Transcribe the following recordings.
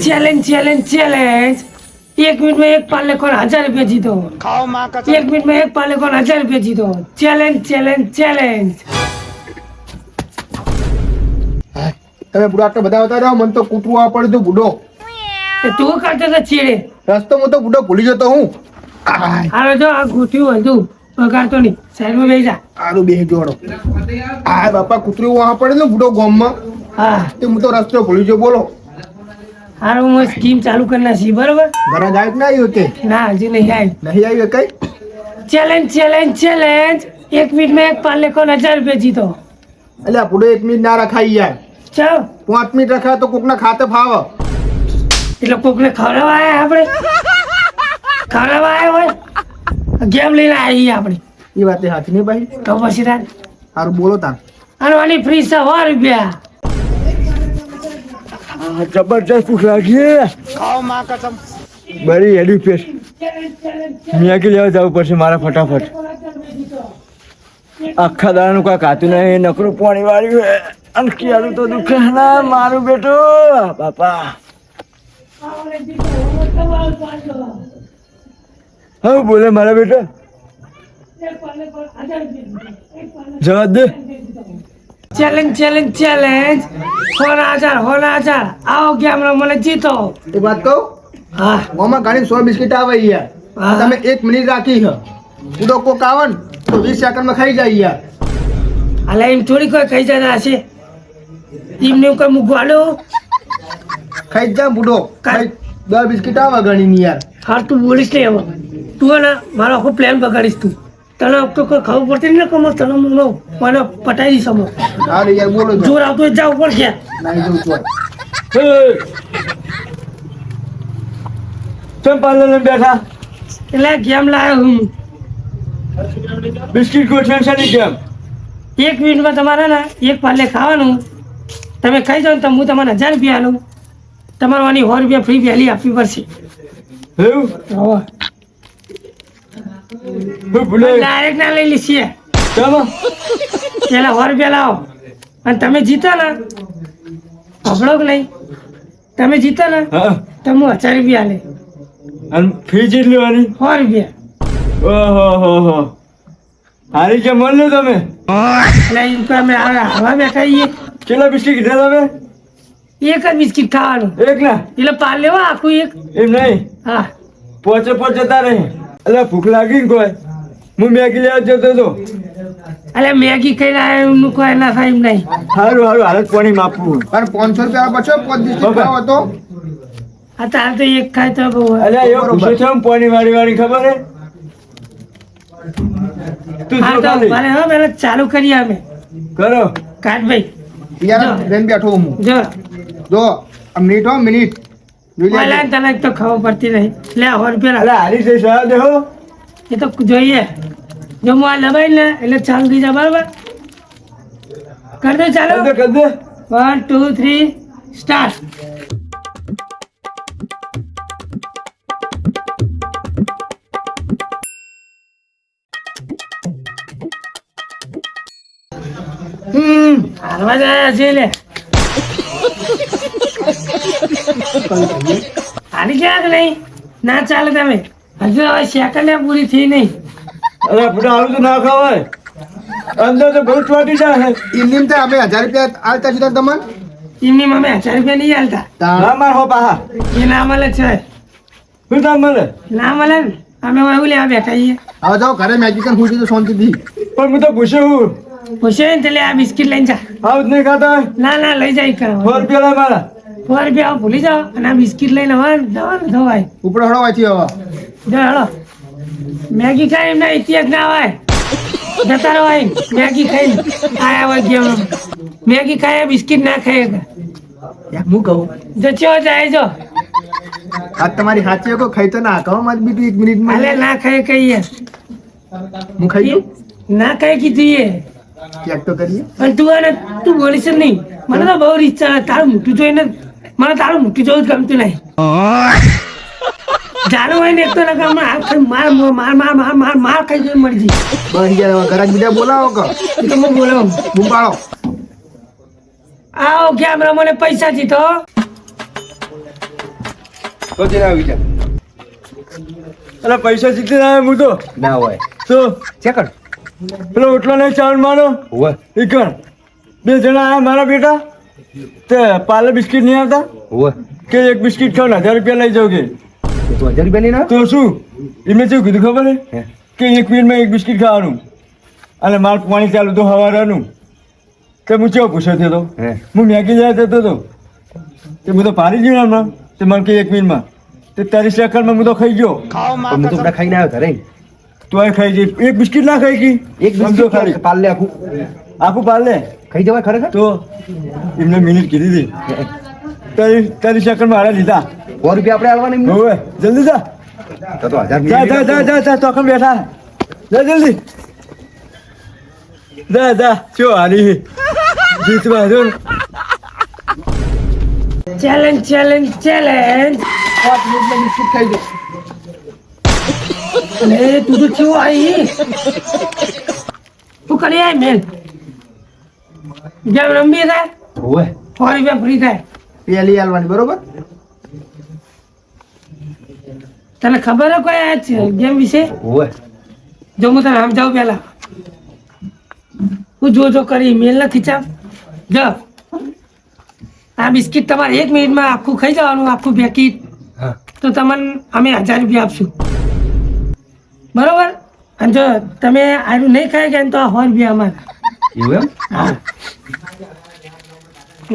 Challenge challenge challenge 1 minute में एक पाले कौन 1000 रुपये जीतो। खाओ माँ कसम। 1 मिनट में एक पाले कौन 1000 रुपये जीतो। Challenge challenge challenge. તમે બુડા આટલા બધા આવતા રહ્યો મને તો કૂતરું આ પડ્યું તું બુડો તું કરતો તો ચીડે રસ્તો હું તો બુડો ભૂલી જતો હું હાલો જો આ ગોઠ્યું હતું બગાડતો નહીં સાઈડમાં બેસી જા આરું બે જોડો આ બાપા કૂતરું આ પડેલું બુડો ગામમાં હા તે હું તો રસ્તો ભૂલી ગયો બોલો હારું હું સ્કીમ ચાલુ કરી નાખી બરોબર ઘરે ગાયક ના આવ્યો કે ના હજી નહીં આવી નહીં આવ્યો કઈ चैलेंज चैलेंज चैलेंज 1 मिनट में एक पाले कौन 1000 रुपये जीतो। એટલે આ બુડો 1 મિનિટ ના રખાઈ યાર ચાલ 5 મિનિટ રખાય તો કોકના ખાતે ફાવ એટલે કોકને ખવડાવવા આવ્યા આપણે ખવડાવવા આવ્યા હોય ગેમ લઈને આવી આપણે એ વાત હાથ નહીં ભાઈ તો પછી તાર સારું બોલો તાર આનવાની ફ્રી 100 રૂપિયા जबरदस्त भूख लगी है खाओ माँ कसम। बड़ी हेडी पेश मियाँ के लेवा जाવું પડશે મારા ફટાફટ આખા દાડાનું કાંઈ ખાતું નહીં નકરું પાણી વાળ્યું હે અને ક્યારું તો દુખે ના મારું બેટો બાપા હા બોલે મારા બેટા જવા દે ચેલેન્જ ચેલેન્જ ચેલેન્જ હોના 1000 આવો ગેમ રમો જીતો એક વાત કહું હા આમાં ઘણી 100 બિસ્કિટ આવે યાર હા. તમે 1 મિનિટ રાખી છે બુડો કોક આવે ને તો 20 સેકન્ડમાં ખાઈ જાય યાર અલા એમ થોડી કોઈ ખાઈ જતા હશે એમને કોઈ મૂકવાડો ખાઈ જ જા બુડો ખાઈ 10 બિસ્કિટ આવે ઘણી ની યાર હાર તું બોલીશ ને એમાં તું ને મારો આખો પ્લાન બગાડીશ તું તને તો કોઈ ખબર પડતી નહીં ને કમો તને મને પટાઈ દઈશ અમો અરે યાર બોલો છો જોર આવતો જાવ ઉપર ગયા નહીં જવું છું કેમ પાર્લર બેઠા એટલે ગેમ લાવ્યો હું બિસ્કિટ ગોઠવણ છે ને કેમ 1 મિનિટમાં તમારે ને એક પાલે ખાવાનું તમે ખાઈ જાઓ ને તો હું તમારે 1000 રૂપિયા આલું તમારે આની 100 રૂપિયા ફ્રી વહેલી આપવી પડશે એવું હવે હું ભૂલે ડાયરેક્ટ ના લઈ લીધીએ ચાલો પેલા 100 રૂપિયા લાવો અને તમે જીતો ને પકડો કે નહીં તમે જીતો ને હા તો હું 1000 રૂપિયા લે અને ફી જેટલી વાની 100 રૂપિયા ઓહો હો હારી કે મળ લો તમે એટલે એમ તો અમે હવા બેઠા છીએ કેટલા બિસ્કિટ કીધા તમે એક જ બિસ્કિટ ખાવાનું એક ના એટલે પાલ લેવા આખું એક એમ નહીં હા પોચે જતા રહે એટલે ભૂખ લાગી ને કોઈ હું મેગી લેવા જતો હતો એટલે મેગી ખાઈને આવ્યા કોઈ ના થાય એમ નહીં સારું સારું હાલત પાણી માપવું પણ 500 રૂપિયા બચો 5 બિસ્કિટ ખાવો તો આ તાર તો એક ખાય તો બહુ અલ્યા એવો પૂછે છે આમ પાણી વાળી ખબર હે તું હા જો તો ખાલી ભલે હવે પહેલા ચાલુ કરીએ અમે કરો કાઠભાઈ યાર જો. બેન બેઠો હું જો જો આ મિનિટ હો મિનિટ જોઈ પહેલા લેજો. તને તો ખબર પડતી નહીં લે 100 રૂપિયા અલ્યા હારી છે સહ દેહો એ તો જોઈએ જો હું આ દબાઈ ને એટલે ચાલુ થઈ જાય બરાબર કરી દે ચાલો કર દે 1 2 3 સ્ટાર્ટ હારવા જાય છે લે હારી ગયા કે નહીં ના ચાલે તમે હજુ હવે સેકન્ડ પૂરી થઈ નહીં અલ્યા ફટા આવું તો ના ખવાય અંદર તો બહુ ચોટી જાય ઇન્ડિયમ તો અમે 1000 રૂપિયા આલતા છીએ તમને એમની અમે 1000 રૂપિયા નહીં હાલતા ના માર હો પાહા એ ના મળે છે શું કામ મળે ના મળે ને અમે એવું લેવા બેઠા છીએ હવે જાઓ ઘરે મેગી કરીને ખુશી તો શાંતિથી પણ હું તો પૂછ્યું પૂછે ને એટલે આ બિસ્કિટ લઈને જા આવું જ નહીં ખાતા હોય ના ના લઈ જાય 100 રૂપિયા લાય મારા 100 રૂપિયા ભૂલી જાઓ અને આ બિસ્કિટ લઈને હવે દવાનું ધોવાય ઉપર હળો વાંચી હવે જો હેડો મેગી ખાઈ એમના ઇતિહાસ ના હોય જતા રહો આઈ મેગી ખાઈને આયા હોય ગેમ મેગી ખાય બિસ્કિટ ના ખાય યાર હું કહું જચ્યો જાય જો આ તમારી સાચી કો ખાઈ તો ના કહો મત બીજું 1 મિનિટમાં અલે ના ખાય કહીએ હું ખાઈ દઉં ના ખાય કીધું એ ચેક તો કરીએ અને તું બોલીશ જ નહીં મને તો બહુ ઈચ્છા છે. તારું મોટું જોઈને મને તારું મોટું જોવું જ ગમતું નહીં જાનું હોય ને એક તો લગા માર માર માર માર માર માર માર ખાઈ જોઈ મરી જઈ બસ યાર ઘરે બીજા બોલાવો કે એ તો હું બોલાવું બૂમ પાડો આવો કેમેરા મને પૈસા જીતો તો જઈને આવી જા. અરે પૈસા જીતી આવ્યો હું તો ના હોય તો ચેક કર. પેલો ઓટલો નહીં ચાવલ મારો હોય ઈકણ 2 જણા આયા મારા બેટા તે પાર્લે બિસ્કિટ નહીં આવતા હોય કે એક બિસ્કિટ ખાવ ને 1000 રૂપિયા લઈ જાવ કે તો 1000 રૂપિયા લઈને તો શું એમને શું કીધું ખબર હે? હે કે 1 મિનિટમાં 1 બિસ્કિટ ખાવાનું અને માલ પાણી ચાલુ તો હવારનું કે હું ચેવો પૂછ્યો થયો તો હે હું મેગી જાય જતો હતો તે હું તો પારી ગયો હમણાં તે મને કે 1 મિનિટમાં તે 30 સેકન્ડમાં હું તો ખાઈ ગયો ખાઓ પણ માં હું તો कसम બધા ખાઈને આવ્યો ઘરે તો એ ખાઈ જઈ 1 બિસ્કિટ ના ખાઈ ગઈ એક બિસ્કિટ ખાલી પાર્લે આખું આખું પાર્લે ખાઈ જવાય ખરેખર તો એમને મિનિટ કીધી હતી 30 સેકન્ડમાં હારે લીધા 100 રૂપિયા આપણે આલવાના એમને? હવે જલ્દી જા તો 1000 જા જા જા જા જા તો બેઠા જા જલ્દી જા જા શું હારી જીતવા જો ચેલેન્જ ચેલેન્જ ચેલેન્જ 5 મિનિટમાં બિસ્કિટ ખાઈ દો. અરે તું તો કેવો આવી તું કરી આય મેલ ગેમ રમી થાય હોય 100 રૂપિયા ફ્રી થાય પેલી આલવાની બરોબર તને ખબર હે કોઈ આ ગેમ વિશે હોય જો હું તને સમજાવું પેલા હું જો કરી મેલ ના ખીચાવ જો આ બિસ્કિટ તમારે 1 મિનિટમાં આખું ખાઈ જવાનું આખું પેકેટ હા તો તમને અમે 1000 રૂપિયા આપશું બરોબર અને જો તમે આનું નહીં ખાઈ ગયા ને તો 100 રૂપિયા અમારા એવું એમ હા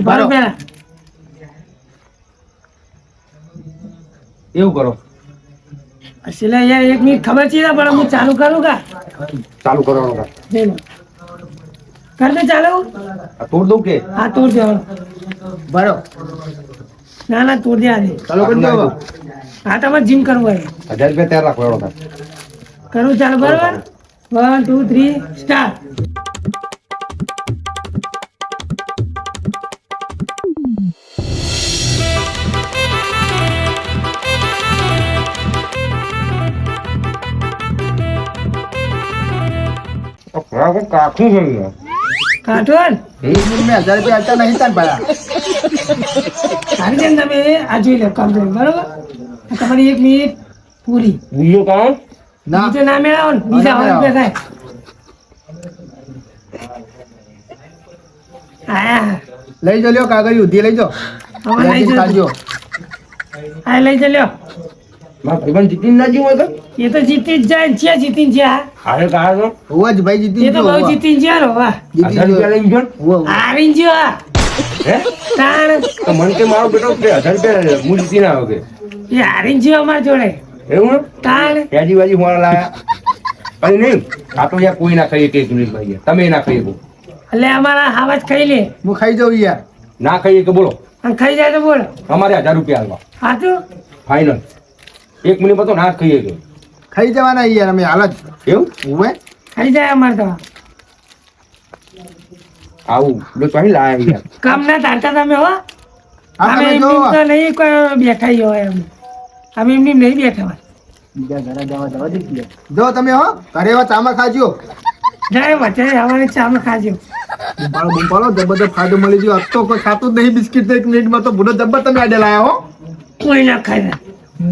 બરોબર પેલા એવું કરો એટલે યાર 1 મિનિટ ખબર છે ને પણ હું ચાલુ કરું કા ચાલુ કરવાનું કામ. બોલો કર દે ચાલુ આ તોડ દઉં કે હા તોડ દેવાનું બરો ના ના તોડ દે આજે ચાલુ કરી દો હવે. હા તમારે જીમ કરવું હોય 1000 રૂપિયા તૈયાર રાખો એનો કામ. કરું ચાલુ બરોબર 1 2 3 સ્ટાર્ટ કાઠું છે કાઠોન મેં 1000 રૂપિયા આલતા નહીં તાન ભાયા સારી જેમ તમે આ જોઈ લો કામ જોઈ બરોબર આ તમારી 1 મિનિટ પૂરી ભૂલ્યો કામ ના બીજો ના મેળાવો ને બીજા 100 રૂપિયા થાય હા લઈ જો લ્યો કાગળ ઉધી લઈ જો હવે લઈ લેકિન ખાજો. જાઓ હા લઈ ચાલ્યો મારા ભાઈબંધ જીતીને ના જીવો તો એ તો જીતી જ જાય ને છે જીતીને જ્યાં હારે કાઢો હોવા જ ભાઈ જીતી એ તો બહુ જીતીને જ્યાં રો વાહ જીતી લઈ ગયો હારીને જ્યો હે તાણ તો મને કે મારો બેટો કે 1000 રૂપિયા હું જીતી ના આવ્યો કે એ હારીને જ્યો અમારા જોડે એવું તાણ ત્યાંજી બાજી મોડા લાયા અને નહીં આ તો યાર કોઈ ના ખાઈએ કે મિનિટમાં યાર તમે ના ખાઈએ કહો. એટલે અમારા હાવાજ ખાઈ લે હું ખાઈ જાઉં યાર ના ખાઈએ કે બોલો અને ખાઈ જાય તો બોલો અમારે 1000 રૂપિયા આલવા સાચું ફાઇનલ 1 મિનિટ તો ના જ ખાઈએ કે ખાઈ જવાના યાર અમે હાલ જ એવું હોય ખાઈ જાય અમારે તો આવું લો તો અહીં લાયા યાર કામ ના તારતા તમે હો અમે એમની તો નહીં કોઈ બેઠા ઈ હોય અમે એમની નહીં બેઠા હોય જો તમે હો ઘરે એવા ચામા ખાજો જાય વચ્ચે આવવાની ચામે ખાજો બુંપાળો જબરદસ્ત ફાયદો મળી ગયો આજ તો કોઈ ખાતું જ નહીં બિસ્કિટ તો 1 મિનિટમાં તો ભૂલો જબર તમે આડે લાયા હો કોઈ ના ખાય ના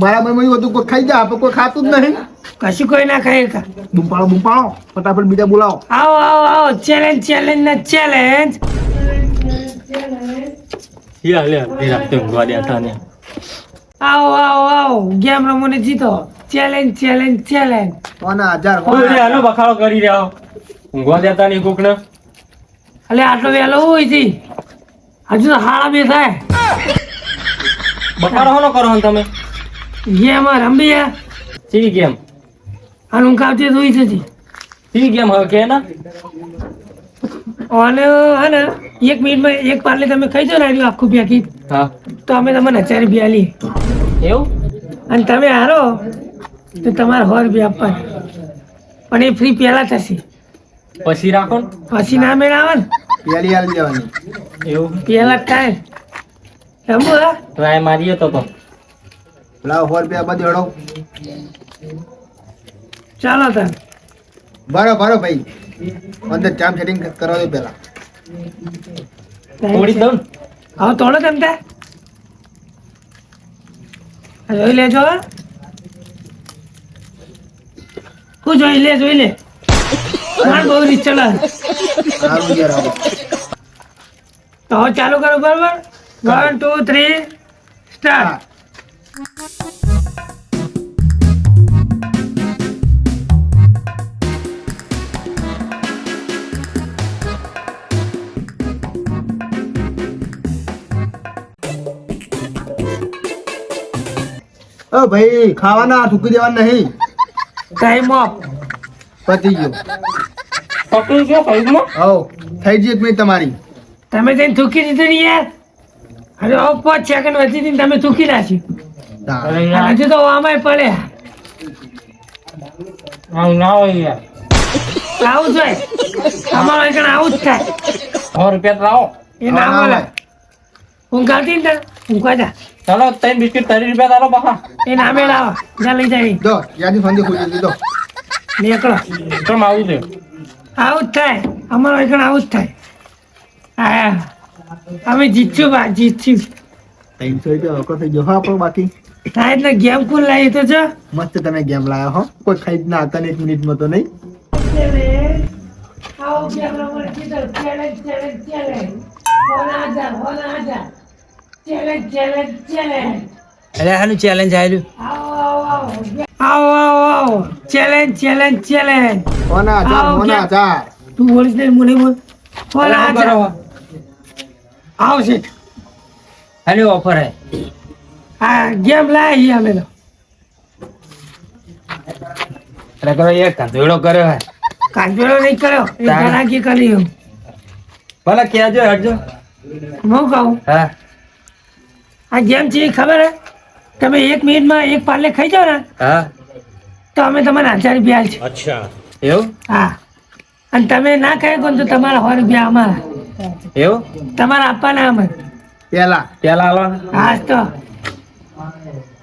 બરાબર માં હતું કોઈ ખાઈ જાય આપણે કોઈ ખાતું જ નહીં કશું કોઈ ના ખાય કા બુંપાળો ફટાફટ બીજા બોલાવો આવો આવો આવો ચેલેન્જ ચેલેન્જ ના ચેલેન્જ આવો આવો આવો ગેમ રમોને જીતો ચેલેન્જ ચેલેન્જ ચેલેન્જ કોના 1000 બખાડો કરી રહ્યા ઊંઘવા દેતા નહીં કોક ને એટલે આટલો વહેલો હોય છે હજુ તો હાડા બે થાય બખાડો હોનો કરો ને તમે ગેમ રમી ચીવી ગેમ અને ઊંઘ આવતી જોઈ છે ચીવી ગેમ હવે કે ના અને હે ને 1 મિનિટમાં એક પાર્લે તમે ખાઈ જાઓ ને આટલું આખું પેકેટ હા તો અમે તમને 1000 રૂપિયા આલીએ એવું અને તમે હારો તો તમારે 100 રૂપિયા આપવાના પણ એ ફ્રી પહેલા થશે પછી રાખો ને પછી ના મેળ આવે ને પેલી આલી જવાની એવું પહેલા જ થાય રમવું હા ટ્રાય મારીએ તો લાવ 100 રૂપિયા બધે અડો ચાલો તાર ભરો ભાઈ અંદર ચામ સેટિંગ કરવા દો પેલા થોડી દઉં હવે તોડો તમે તાર જોઈ લેજો હો. હું જોઈ લે માર બહુ રીત ચલે. સારું યાર આવો. તો હવે ચાલુ કરો બરાબર 1 2 3 સ્ટાર્ટ. ઓ ભાઈ ખાવાના થૂકી દેવાના નહીં. Time of. પતી ગયો. પકડી ગયો કઈમાં. હો થઈ ગઈ 1 મિનિટ તમારી. તમે તેને થૂકી દીધું ને યાર. અરે હવે 5 સેકન્ડ વધી હતી ને તમે થૂકી નાખી. હજુ તો આમાંય પડ્યા. ના હોય યાર આવું જોઈએ. અમારો એક આવું જ થાય. 100 રૂપિયા લાવો એ ના બોલે. હું ગાતી ને હું કહા ચાલો 3 બિસ્કિટ 30 રૂપિયા ચાલો બકા એ નામે લાવો. જા લઈ જાય દો યાદી ફંદી ખોલી દીધો. નીકળો. કેમ આવું છે આવું જ થાય. અમારો એક આવું જ થાય. હા અમે જીતશું બા જીતશું. 300 રૂપિયા વખત થઈ ગયો હા આપણો બાકી. થાય એટલે ગેમ કોણ લાવી તો જો. મસ્ત તમે ગેમ લાવ્યા હો. કોઈ ખાઈ જ ના હતા ને 1 મિનિટમાં તો નહીં. આવો ગેમ રમવા કીધો ચેલેન્જ ચેલેન્જ ચેલેન્જ. હોના આજા ચેલેન્જ ચેલેન્જ ચેલેન્જ. અરે હાનું ચેલેન્જ આવેલું આવો ચેલેન્જ ચેલેન્જ ચેલેન્જ. હોના ચાર. તું બોલીશ ને મને બોલ. હોના આજા આવો છે. હાનું ઓફર હે આ ગેમ લાવી અમે તો. અરે કરો એક કાંદોડો કર્યો હે કાંજોળો નહીં કર્યો એ ગરાકી કર્યું. ભલે કહેજો હટજો. હું કહું હા આ ગેમ છે એ ખબર હે તમે 1 મિનિટમાં એક પાર્લે ખાઈ જાઓ ને હા તો અમે તમને 1000 રૂપિયા આલશું. એવું હા અને તમે ના ખાઈ શકો ને તો તમારા 100 રૂપિયા અમારા. એવું તમારે આપવાના અમે. પેલા પેલા હાલો હા તો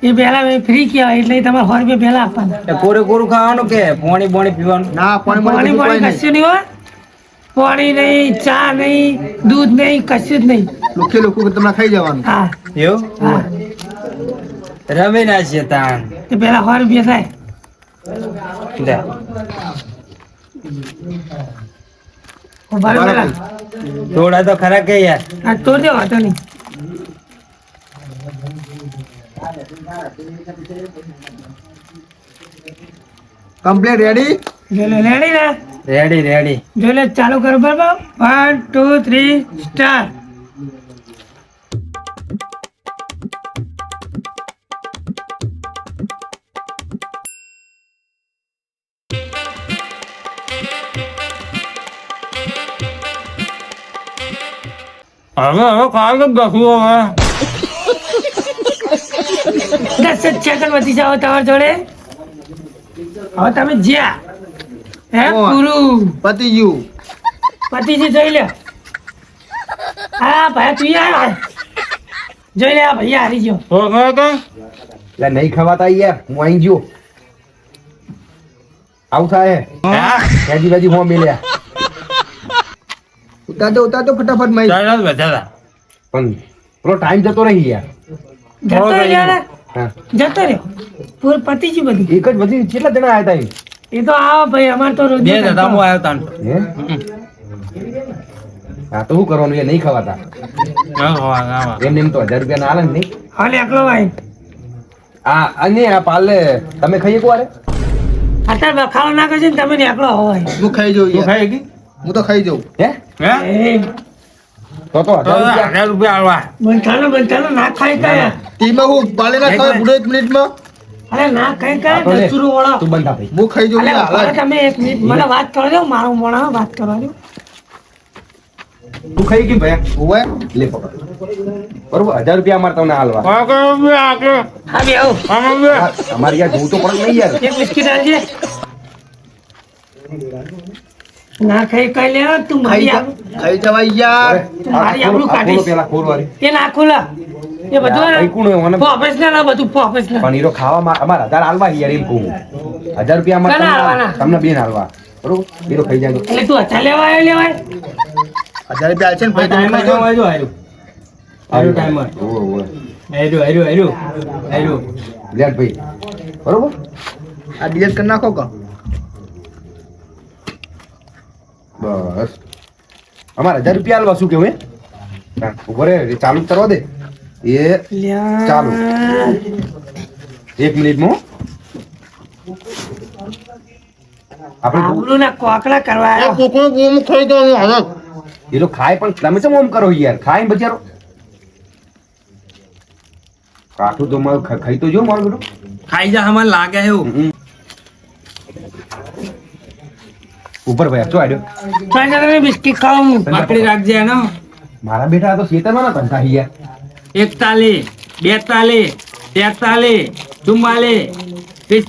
એ પહેલા ફ્રી કહેવાય એટલે તમારે 100 રૂપિયા પહેલા આપવાના. કોરું ખાવાનું કે પાણી બોણી પીવાનું ના પાણી પાણી કોઈ પાણી નહીં. કશું નહીં હોય. પાણી નહીં ચા નહીં દૂધ નહીં કશું જ નહીં. લુખે લોકો તમને ખાઈ જવાનું. હા એવું હા રમી ના છે તાન તે પહેલા 100 રૂપિયા થાય. લે ઉભા રહો પહેલા. થોડા તો ખરા કે યાર હા તો દે વાંધો નહીં. Complete ready. જોઈ લે રેડી ને રેડી રેડી જોઈ લે ચાલુ કરો બરાબર 1 2 3 સ્ટાર્ટ. હવે કાલે બસું હવે 10 સેકન્ડ વધી જાવ તમારા જોડે. હવે તમે જ્યાં હે કોણ? પૂરું પતી ગયું. પતિજી જોઈ લે. હા ભાઈ તું યાર જોઈ લે આ ભાઈ હારી ગયો. એટલે નહીં ખવાતા યાર હું અહીં ગયો આવું થાય વેજી વેજી હો મિલ્યા ઉતારજો ફટાફટ મય. પણ થોડો ટાઈમ જતો રહી યાર જતો રહ્યો ને હા જતો રહ્યો પૂર પતિજી બધું. એક જ બધી કેટલા જણા આવ્યા હતા એ તો આવો ભાઈ અમાર તો રોજ હે હા તો શું કરવાનું એ નહીં ખવાતા એમને એમ તો 1000 રૂપિયા ના આલે ને નહીં હાલે એકલો ભાઈ આ અને આ પાલે તમે ખાઈ એકવાર અત્યારે બખાડો નાખે છે ને તમે ને એકલો હોય. હું ખાઈ જઉં યાર. હું તો ખાઈ જઉં. હે એ તો 1000 રૂપિયા બંધાનો ના ખાય કયા. ટીમાં હું પાલે ના ખાય પૂરો 1 મિનિટમાં. અરે ના ખાય આ કયા તો લે. દસુરું વળો. તું બંધા ભાઈ હું ખાઈ જઉં અલે યાર, ઉભા રહો હાલ. તમે 1 મિનિટ મને વાત કરવા દો મારું મોણા વાત કરવા દો. તું ખાઈ ગઈ ભાઈ ઓવે. લે પકડ બરોબર 1000 રૂપિયા અમારે તમને હાલવા હા બે આવો અમારે યાર જોવું તો પડે નહીં યાર એક બિસ્કિટ આલજે. ના ખાઈ કઈ લે તું મારી ખાઈ જવાય યાર. મારી આબરૂ કાઢીશ. પેલા ખોર વાળી એ ના ખોલા એ બધું કઈ કોણ હોય મને પ્રોફેશનલ બધું પ્રોફેશનલ. પણ હીરો ખાવા અમારે 1000 હાલવા યાર એમ કહું 1000 રૂપિયા અમારે કોને હાલવાના? તમને બેન હાલવા બરોબર હીરો ખાઈ જાય એટલે તું અચ્છા લેવા આવ્યો લેવાય. 1000 રૂપિયા આલશે ને ભાઈ તમે ખાઈ જાઓ. ઓવે, ઓવે. લેટ ભાઈ બરોબર આ ડીએસ કરી નાખો કો બસ અમારે 1000 રૂપિયા આલવા શું કેવું હે ઉભરે ચાલુ જ કરવા દે એ ચાલુ 1 મિનિટમાં આપણે આવડું ના કોકડા કરવા આવ્યો. કોકનો ગોમ ખાઈ દો હાલત એ લોકો ખાય પણ તમે શું ઓમ કરો યાર ખાય ને બચારો કાઠું તો મારું ખાઈ તો જો મારું બેટું ખાઈ જા હમણાં લાગે એવું ઉપર ભાઈ શું આડ્યો ચાલ ચાલ તમે બિસ્કિટ ખાઓ હું. પકડી રાખજે એનો મારા બેટા આ તો ખેતરમાં ના ધંધા યાર 41 42 43 44 45 46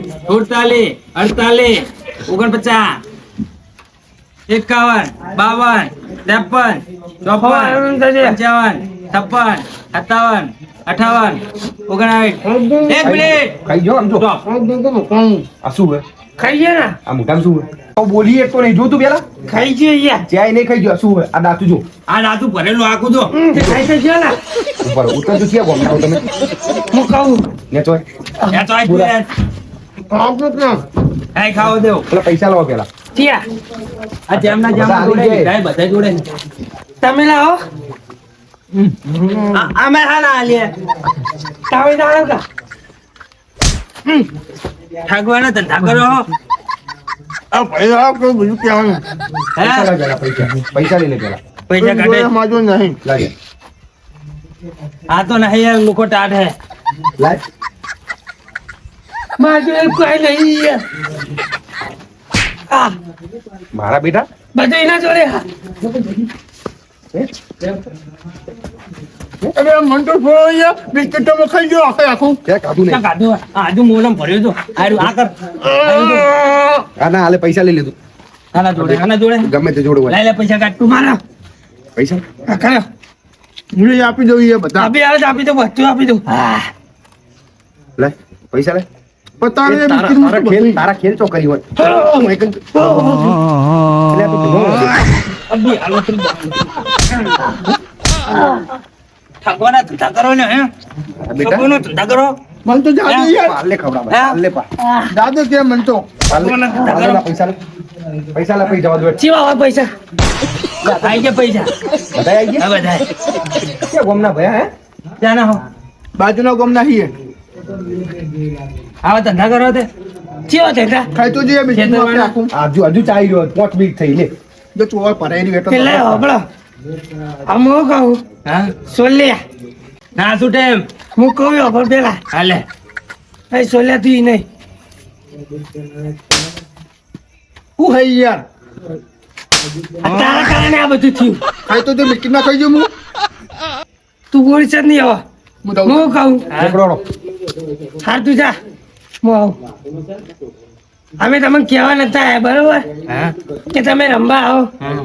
48 48 49 51 52 53 54 55 56 57 58 59 એક મિનિટ ખાઈ જો આમ જો આ શું હે ખાઈએ ને આ મોટામાં શું હે તો બોલી એક તો નહીં જોતું પેલા ખાઈ જઈએ યાર. ચાય નહીં ખાઈ ગયો શું હે આ દાતું જો આ દાતું ભરેલું આખું જો તે ખાઈ તો ગયો ને ઉપર ઉતર તો છે ગોમ તમે હું ખાઉં. ને ચોય એ તો આઈ પૂરા. આઈ ખાવો દેવ પેલા પૈસા લાવો પેલા ત્યાં આ જેમના બધા જેમના આવી જોડે જાય. બધા જોડે તમે લાવો અમે હા ના આલીએ તમે જાણો કા ઠાગવાનો ધંધા કરો આ પૈસા કોઈ બીજું કહેવાનું પૈસા હે લાવ પેલા પૈસા લઈ લે પેલા પૈસા કાઢે માજો નહીં લાગે આ તો નહીં યાર લોકો ટાઢ હે લાગ માજો એ કોઈ નહીં યાર. આ મારા બેટા બધું એના જોડે હા. અરે મન તો છોડો યાર બિસ્કિટ તમે ખાઈ ગયો આખે આખું ક્યાં કાઢું નહીં કાઢું આજુ મોલમ ભર્યું તો આ કર આ ના હાલે પૈસા લઈ લીધું આના જોડે ગમે તે જોડે હોય લઈ લે પૈસા કાઢ તું મારા પૈસા આ ખાયો. મૂળી આપી દઉં એ બધા આપી આવે તો આપી દો બધું આપી દો. હા લે પૈસા લે પતાવે તારા બિસ્કિટ તારા ખેલ તારા ખેલ ચોકરી હોય હું એક જ- એટલે આ તો ધીમો હોય. અબી હાલો તું ઠાકવાના ધંધા કરો ને હે આ બેટા ઠાકોરનો ધંધા કરો મન તો જાદુ યાર પાલે ખવડાવે હા? પાલે પા જાદુ કે મન તો પાલે પાલે ના પૈસા લે પૈસા લે પૈસા જવા દો ચીવા હોય પૈસા આઈ ગયા પૈસા બધા આવી ગયા હા બધા ક્યાં ગોમના ભયા હે ત્યાં ના હો બાજુના ગામ નાહી આવા ધંધા કરો તે ચીવા થતા ખાઈ તો જઈએ બિસ્કિટ ખેતરવાળા. આખું હજુ ચાલી રહ્યો 5 મિનિટ થઈ લે જો ચોર ભરાયેલી બેઠો એટલે હબળો આમ હું કહું હા સોલ્યા ના છૂટે એમ હું કહું હબળ પેલા હાલે એ સોલ્યા તું નહીં હું હઈ યાર આ તારા કારણે આ બધું થયું. ખાઈ તો જો બિસ્કિટ ના ખાઈ ગયો હું તું બોલી છે જ નહીં હવે હું દઉં હું કહું પકડો હાર તું જા હું આવું અમે તમને કહેવા નતા આવ્યા બરોબર હા કે તમે રમવા આવો હા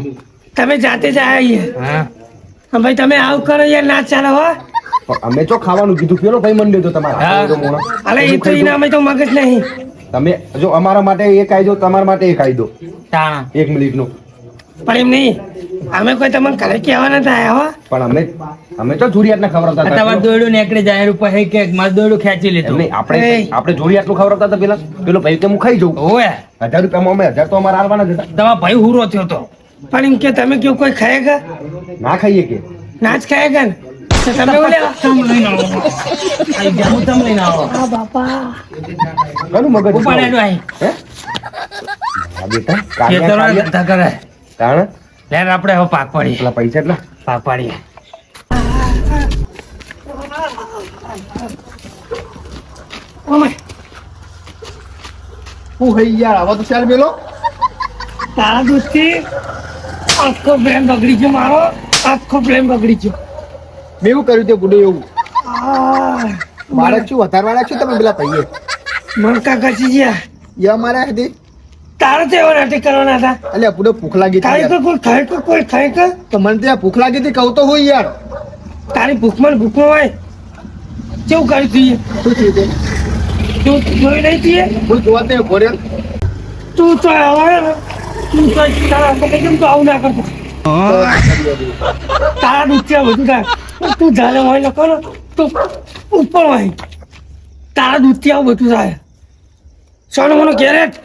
તમે જાતે જ આવ્યા યાર હા હા ભાઈ તમે આવું કરો યાર ના ચાલો હો પણ અમે તો ખાવાનું કીધું પેલો ભાઈ મંડ્યો તો તમારા હા. હાથે તો મોણો. અલે એ તો એના અમે તો મગજ નહીં તમે જો અમારા માટે એ કાયદો તમારા માટે એ કાયદો તાણા 1 મિનિટનો પણ એમ નહીં અમે કોઈ તમને ઘરે કહેવા નતા આવ્યા હો પણ અમે તો જોડિયાતને ખવડાવતા હતા તમારે દોડ્યું નીકળી જાય એનું પછી કે મારું દોડ્યું ખેંચી લીધું એમ નહીં, આપણે એ. આપણે જોડિયાતનું ખવડાવતા હતા પેલા પેલો ભાઈ કે હું ખાઈ જાઉં ઓએ 1000 રૂપિયામાં અમે 1000 તો અમારે આલવાના જ હતા તમારા ભાઈ હુરો થયો તો પણ એમ કે તમે કેવું કોઈ ખાયેગા ના ખાઈએ કે ના જ ખાયેગા ને તો તમે બોલે તમ લઈને આવો આઈ ગયા હું તમ લઈને આવો આ બાપા ઘણું મગજ ઉપાડ્યા આઈ હે આ બેટા કાઢ્યા ખેતરો કાઢ્યા. ધંધા કરે તાણ લે આપણે હવે પાક પાડીએ પેલા પૈસા એટલા પાક પાડીએ ઓમે હું હઈ યાર આવા તો ચાલ મેલો તારા દોસ્તી આખો પ્રેમ બગડી ગયો મારો આખો પ્રેમ બગડી ગયો મેં એવું કર્યું તે ગુડે એવું આ, બાળક છું વધારે વાળા છું તમે પેલા પૈયે મન કાકા ગયા યા મારા હતી તારે તો એવા નાટક કરવાના હતા અલ્યા પૂરો ભૂખ લાગી હતી ખાય યાર. તો કોઈ ખાય તો કોઈ ખાય કે તો મને ત્યાં ભૂખ લાગી હતી કહું તો હોય યાર તારી ભૂખમાં ને ભૂખમાં હોય કેવું કરી તું શું થયું તે તું જોઈ નહીં તીએ હું જોવા તે ભોરે તું તો આવે ને તું તો તારા અંકલ કેમ તો આવું ના કરતો તારા દુખ્યા બધું થાય પણ તું જાણે હોય ને કરો તો ઉપર હોય તારા દૂધથી આવું બધું થાય સોનું મોનું કેરેટ